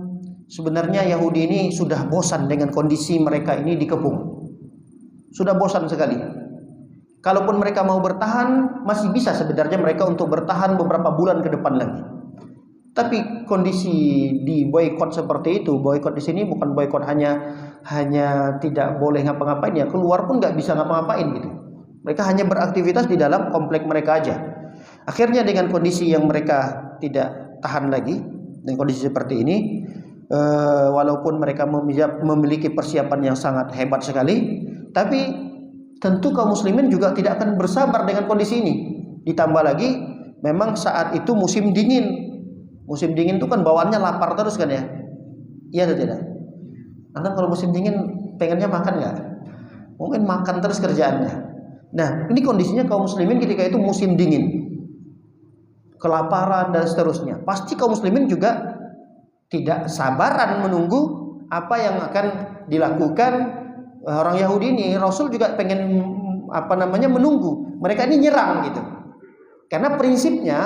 sebenarnya Yahudi ini sudah bosan dengan kondisi mereka ini dikepung. Sudah bosan sekali. Kalaupun mereka mau bertahan, masih bisa sebenarnya mereka untuk bertahan beberapa bulan ke depan lagi. Tapi kondisi di boykot seperti itu, boykot di sini bukan boykot hanya tidak boleh ngapa-ngapain, ya keluar pun nggak bisa ngapa-ngapain gitu. Mereka hanya beraktivitas di dalam komplek mereka aja. Akhirnya dengan kondisi yang mereka tidak tahan lagi, dengan kondisi seperti ini, walaupun mereka memiliki persiapan yang sangat hebat sekali, tapi tentu kaum muslimin juga tidak akan bersabar dengan kondisi ini. Ditambah lagi memang saat itu musim dingin. Musim dingin itu kan bawaannya lapar terus kan ya? Iya atau tidak? Anda kalau musim dingin pengennya makan nggak? Mungkin makan terus kerjaannya. Nah, ini kondisinya kaum muslimin ketika itu musim dingin, kelaparan dan seterusnya. Pasti kaum muslimin juga tidak sabaran menunggu apa yang akan dilakukan orang Yahudi ini. Rasul juga pengen menunggu mereka ini nyerang gitu. Karena prinsipnya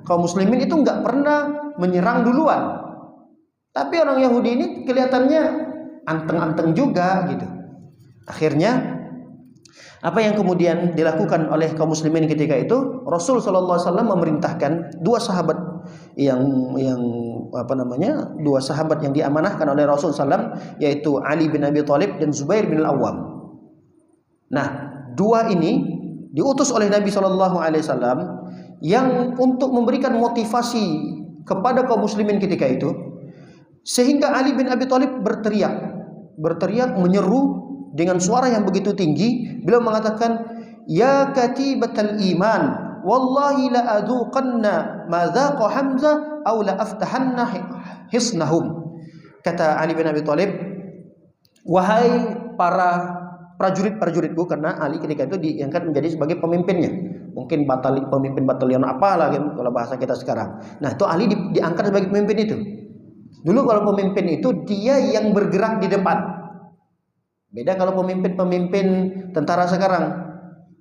kaum muslimin itu nggak pernah menyerang duluan. Tapi orang Yahudi ini kelihatannya anteng-anteng juga gitu. Akhirnya apa yang kemudian dilakukan oleh kaum muslimin ketika itu, Rasul sallallahu alaihi wasallam memerintahkan dua sahabat dua sahabat yang diamanahkan oleh Rasul sallam, yaitu Ali bin Abi Thalib dan Zubair bin Al-Awwam. Nah, dua ini diutus oleh Nabi sallallahu alaihi wasallam yang untuk memberikan motivasi kepada kaum muslimin ketika itu, sehingga Ali bin Abi Thalib berteriak menyeru dengan suara yang begitu tinggi. Beliau mengatakan, ya katibatal iman, wallahi la adzuqanna ma dzaqa Hamzah aw la aftahanna hisnahum. Kata Ali bin Abi Thalib, wahai para prajurit-prajuritku, karena Ali ketika itu diangkat menjadi sebagai pemimpinnya. Mungkin pemimpin batalion apalah kalau bahasa kita sekarang. Nah, itu Ali diangkat sebagai pemimpin itu. Dulu kalau pemimpin itu dia yang bergerak di depan. Beda kalau pemimpin-pemimpin tentara sekarang.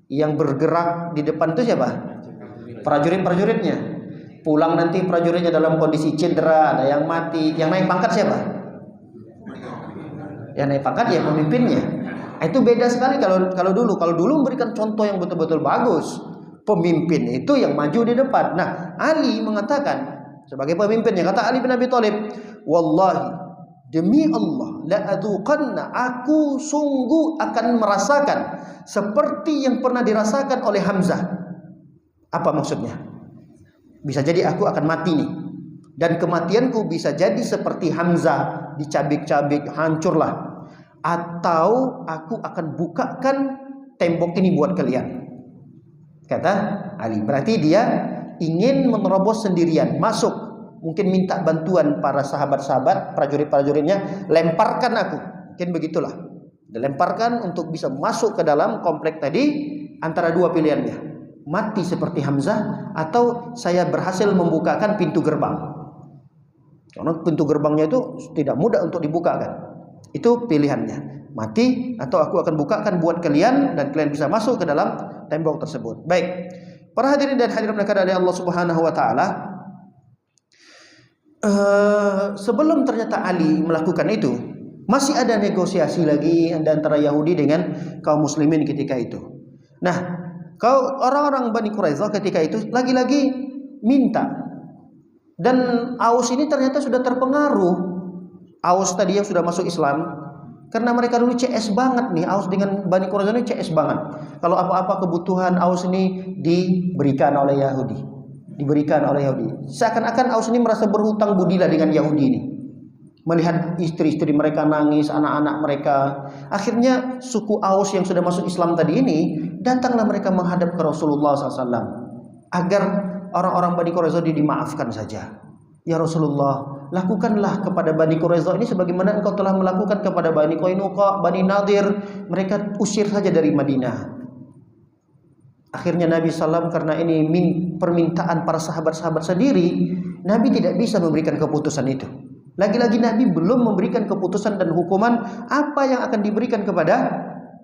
Yang bergerak di depan itu siapa? Prajurit-prajuritnya. Pulang nanti prajuritnya dalam kondisi cedera, ada yang mati. Yang naik pangkat siapa? Yang naik pangkat ya pemimpinnya. Itu beda sekali kalau dulu. Kalau dulu memberikan contoh yang betul-betul bagus, pemimpin itu yang maju di depan. Nah, Ali mengatakan sebagai pemimpinnya, kata Ali bin Abi Thalib, wallahi, demi Allah, la adzuqanna, aku sungguh akan merasakan seperti yang pernah dirasakan oleh Hamzah. Apa maksudnya? Bisa jadi aku akan mati nih, dan kematianku bisa jadi seperti Hamzah, dicabik-cabik, hancurlah. Atau aku akan bukakan tembok ini buat kalian. Kata Ali, berarti dia ingin menerobos sendirian, masuk, mungkin minta bantuan para sahabat-sahabat, prajurit-prajuritnya, lemparkan aku, mungkin begitulah, dilemparkan untuk bisa masuk ke dalam komplek tadi. Antara dua pilihannya, mati seperti Hamzah atau saya berhasil membukakan pintu gerbang, karena pintu gerbangnya itu tidak mudah untuk dibukakan. Itu pilihannya, mati atau aku akan bukakan buat kalian dan kalian bisa masuk ke dalam tembok tersebut. Baik, para hadirin dan hadirat dari Allah Subhanahu wa taala, sebelum ternyata Ali melakukan itu, masih ada negosiasi lagi antara Yahudi dengan kaum muslimin ketika itu. Nah, orang-orang Bani Quraisyah ketika itu lagi-lagi minta, dan Aus ini ternyata sudah terpengaruh. Aus tadi yang sudah masuk Islam, karena mereka dulu CS banget nih, Aus dengan Bani Quraisyah ini CS banget. Kalau apa-apa kebutuhan Aus ini diberikan oleh Yahudi, seakan-akan Aus ini merasa berhutang budilah dengan Yahudi ini. Melihat istri-istri mereka nangis, anak-anak mereka, akhirnya suku Aus yang sudah masuk Islam tadi ini, datanglah mereka menghadap ke Rasulullah SAW agar orang-orang Bani Quraisyah dimaafkan saja. Ya Rasulullah, lakukanlah kepada Bani Quraisyah ini sebagaimana engkau telah melakukan kepada Bani Qainuqa, Bani Nadir. Mereka usir saja dari Madinah. Akhirnya Nabi SAW, karena ini permintaan para sahabat-sahabat sendiri, Nabi tidak bisa memberikan keputusan itu. Lagi-lagi Nabi belum memberikan keputusan dan hukuman apa yang akan diberikan kepada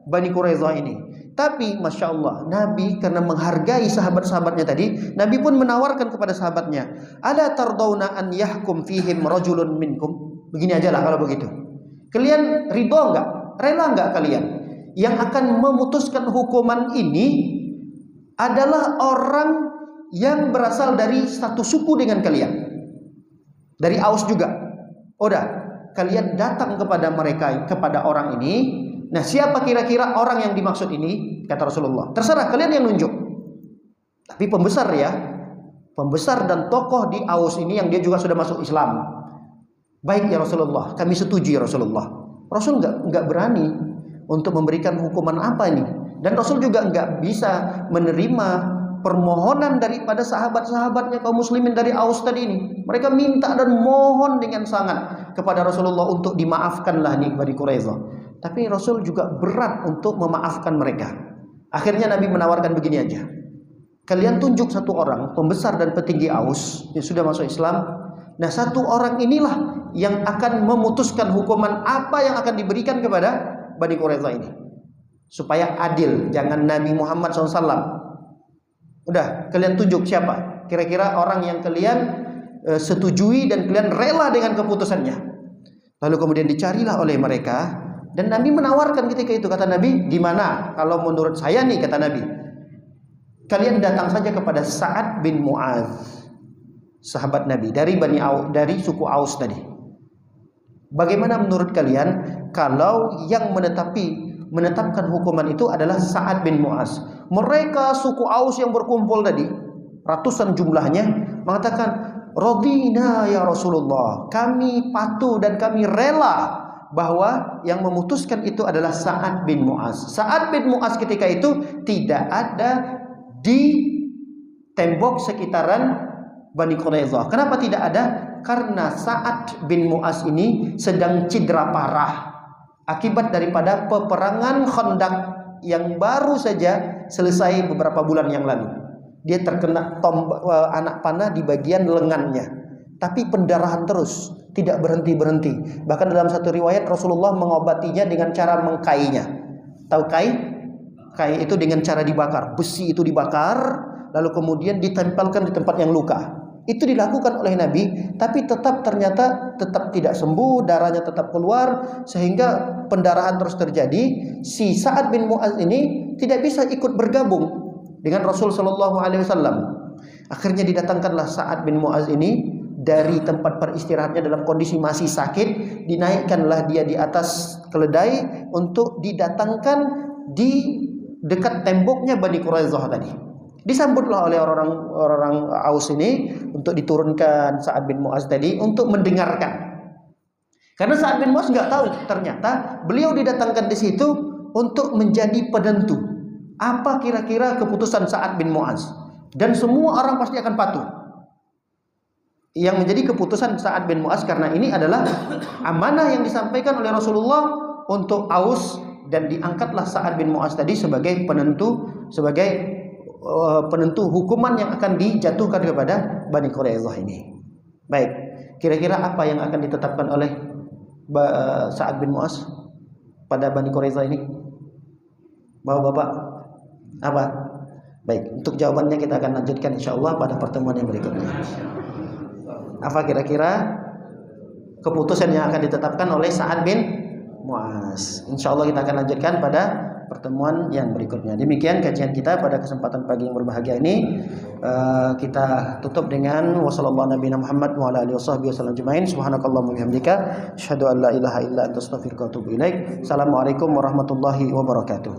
Bani Quraisyah ini. Tapi Masya Allah, Nabi karena menghargai sahabat-sahabatnya tadi, Nabi pun menawarkan kepada sahabatnya, ala tardawna an yahkum fihim rajulun minkum. Begini aja lah kalau begitu, kalian ridho enggak, rela enggak kalian yang akan memutuskan hukuman ini adalah orang yang berasal dari satu suku dengan kalian, dari Aus juga. Udah, kalian datang kepada mereka, kepada orang ini. Nah, siapa kira-kira orang yang dimaksud ini? Kata Rasulullah, terserah kalian yang nunjuk. Tapi pembesar ya, pembesar dan tokoh di Aus ini yang dia juga sudah masuk Islam. Baik ya Rasulullah, kami setuju ya Rasulullah. Rasul nggak berani untuk memberikan hukuman apa ini, dan Rasul juga nggak bisa menerima permohonan daripada sahabat-sahabatnya kaum muslimin dari Aus tadi ini. Mereka minta dan mohon dengan sangat kepada Rasulullah untuk dimaafkanlah nih Bani Quraisyah. Tapi Rasul juga berat untuk memaafkan mereka. Akhirnya Nabi menawarkan begini aja, kalian tunjuk satu orang pembesar dan petinggi Aus yang sudah masuk Islam. Nah, satu orang inilah yang akan memutuskan hukuman apa yang akan diberikan kepada Bani Quraisyah ini, supaya adil. Jangan Nabi Muhammad SAW. Udah, kalian tunjuk siapa kira-kira orang yang kalian setujui dan kalian rela dengan keputusannya. Lalu kemudian dicarilah oleh mereka. Dan Nabi menawarkan ketika itu, kata Nabi, gimana kalau menurut saya nih, kata Nabi, kalian datang saja kepada Sa'ad bin Mu'adz, sahabat Nabi dari dari suku Aus tadi. Bagaimana menurut kalian kalau yang menetapkan hukuman itu adalah Sa'ad bin Mu'adz? Mereka suku Aus yang berkumpul tadi, ratusan jumlahnya, mengatakan, "Radina ya Rasulullah, kami patuh dan kami rela bahwa yang memutuskan itu adalah Sa'ad bin Mu'az." Sa'ad bin Mu'az ketika itu tidak ada di tembok sekitaran Bani Quraidah. Kenapa tidak ada? Karena Sa'ad bin Mu'az ini sedang cedera parah akibat daripada peperangan Khandaq yang baru saja selesai beberapa bulan yang lalu. Dia terkena anak panah di bagian lengannya, tapi pendarahan terus, tidak berhenti-berhenti. Bahkan dalam satu riwayat Rasulullah mengobatinya dengan cara mengkainya. Tahu kai? Kai itu dengan cara dibakar, besi itu dibakar, lalu kemudian ditempelkan di tempat yang luka. Itu dilakukan oleh Nabi, tapi ternyata tetap tidak sembuh, darahnya tetap keluar, sehingga pendarahan terus terjadi. Si Sa'ad bin Mu'az ini tidak bisa ikut bergabung dengan Rasul Shallallahu Alaihi Wasallam. Akhirnya didatangkanlah Sa'ad bin Mu'az ini dari tempat peristirahatnya dalam kondisi masih sakit, dinaikkanlah dia di atas keledai untuk didatangkan di dekat temboknya Bani Quraidah tadi. Disambutlah oleh orang Aus ini untuk diturunkan Sa'ad bin Mu'az tadi untuk mendengarkan. Karena Sa'ad bin Mu'az nggak tahu, ternyata beliau didatangkan di situ untuk menjadi penentu apa kira-kira keputusan Sa'ad bin Mu'az, dan semua orang pasti akan patuh. Yang menjadi keputusan Sa'ad bin Mu'az karena ini adalah amanah yang disampaikan oleh Rasulullah untuk Aus, dan diangkatlah Sa'ad bin Mu'az tadi sebagai penentu hukuman yang akan dijatuhkan kepada Bani Quraidah ini. Baik, kira-kira apa yang akan ditetapkan oleh Sa'ad bin Mu'az pada Bani Quraidah ini? Bapak-bapak, apa? Baik, untuk jawabannya kita akan lanjutkan insyaallah pada pertemuan yang berikutnya. Apa kira-kira keputusan yang akan ditetapkan oleh Sa'ad bin Mu'az? Insyaallah kita akan lanjutkan pada pertemuan yang berikutnya. Demikian kajian kita pada kesempatan pagi yang berbahagia ini. Kita tutup dengan wasallallahu nabiyana Muhammad wa ala alihi wasallam ajmain. Subhanakallahumma wa bihamdika asyhadu an la ilaha illa anta astaghfiruka wa atubu ilaik. Assalamualaikum warahmatullahi wabarakatuh.